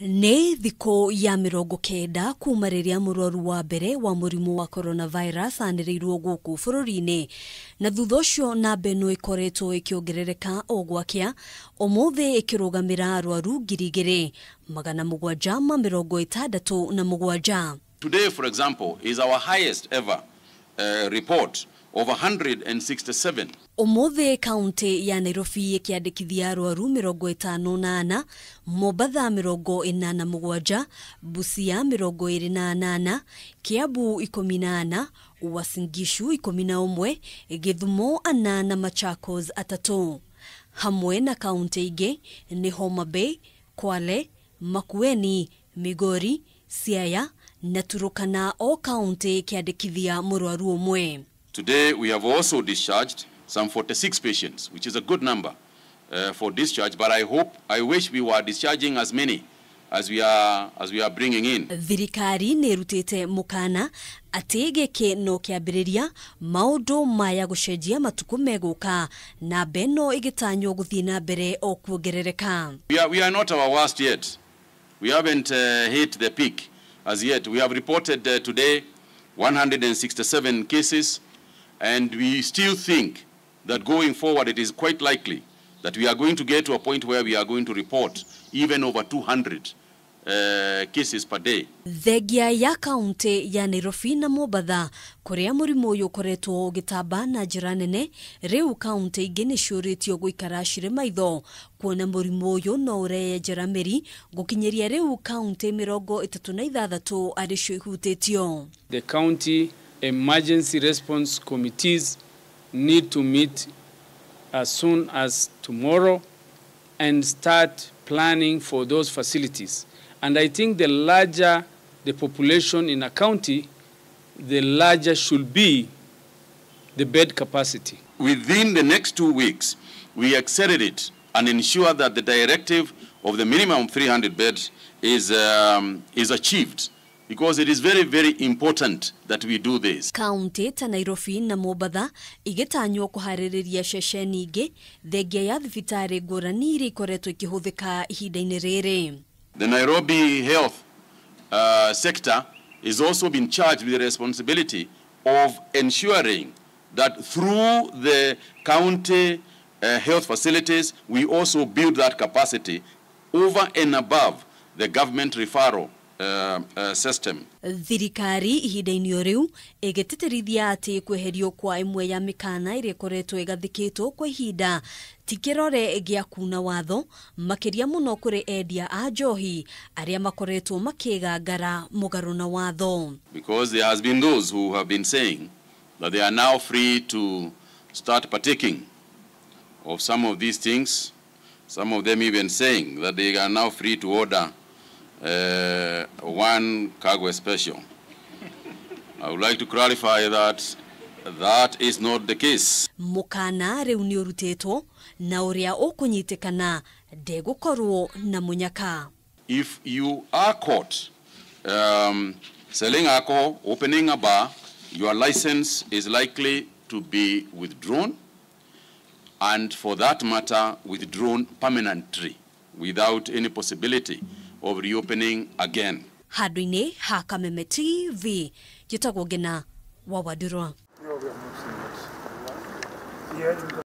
Nĩ thikũ ya 90 kuma rĩrĩa mũrwaru wa mbere wa mũrimũ wa coronavirus anĩrĩirwo gũkũ bũrũri-inĩ, na thutha ũcio namba ĩno ĩkoretwo ĩkĩongerereka o gwakĩa, ũmũthĩ ĩkĩrũgamĩra arwaru 2,767. Today, for example, is our highest ever report of 167. Ũmũthĩ kaunti ya Nairobi ĩkĩandĩkithia arwaru 58, Mombasa 47, Busia 28, Kiambu 14, Uasin Gishu 11, Githumo 8 na Machakos 3. Hamwe na kaunti ingĩ nĩ Homa Bay, Kwale, Makueni, Migori, Siaya na Turukana o kaunti ĩkĩandĩkithia mũrwaru ũmwe. Today we have also discharged some 46 patients, which is a good number for discharge, but I wish we were discharging as many as we are bringing in. Thirikari nĩ ĩrutĩte mukaana atĩ gĩkĩ no kĩambĩrĩria maũndũ maya gũcenjia matukũ megũka, na beno ĩgĩtanywo gũthiĩ na mbere o kuongerereka. We are not our worst yet. We haven't hit the peak as yet. We have reported today 167 cases, and we still think that going forward it is quite likely that we are going to get to a point where we are going to report even over 200 cases per day. Thengia ya kaunti ya Nairobi na Mombasa kũrĩa mũrimũ ũyũ ũkoretwo ũgĩtamba na njĩra nene, rĩu kaunti ingĩ niciuritio gũikara cirĩ maitho kuona mũrimũ ũyũ no ũreyenjera mĩri, gũkinyĩria rĩu kaunti 36 arĩcio ihutĩtio. The county emergency response committees need to meet as soon as tomorrow and start planning for those facilities. And I think the larger the population in a county, the larger should be the bed capacity. Within the next 2 weeks, we accelerate and ensure that the directive of the minimum 300 beds is achieved, because it is very, very important that we do this. Kaunti ta Nairobi na Mombasa igĩtanywo kũharĩrĩria ceceni ingĩ thengia ya thibitarĩ ngũrani iria ikoretwo ikĩhũthĩka ihinda-inĩ rĩrĩ. The Nairobi health sector is also been charged with the responsibility of ensuring that through the county health facilities, we also build that capacity over and above the government referral system. Thirikari ihinda-inĩ o rĩu ĩgĩtĩtĩrithia atĩ kweherio kwa ĩmwe ya mĩkana ĩrĩa ĩkoretwo ĩgathĩkĩtwo kwa ihinda ti kĩrore gĩa kuna watho, makĩria mũno kũrĩ endia a njohi arĩa makoretwo makĩgangara mũgarũ na watho. Because there has been those who have been saying that they are now free to start partaking of some of these things, some of them even saying that they are now free to order one Kagwe special. I would like to clarify that that is not the case. Mukaana rĩu nĩ ũrutĩtwo na ũrĩa ũkũnyitĩkana ndegũkorwo na mũnyaka. If you are caught selling alcohol, opening a bar, your license is likely to be withdrawn, and for that matter withdrawn permanently without any possibility of reopening again. Handũ-inĩ ha Kameme TV, gĩtagwo Ngina wa Wadurwa.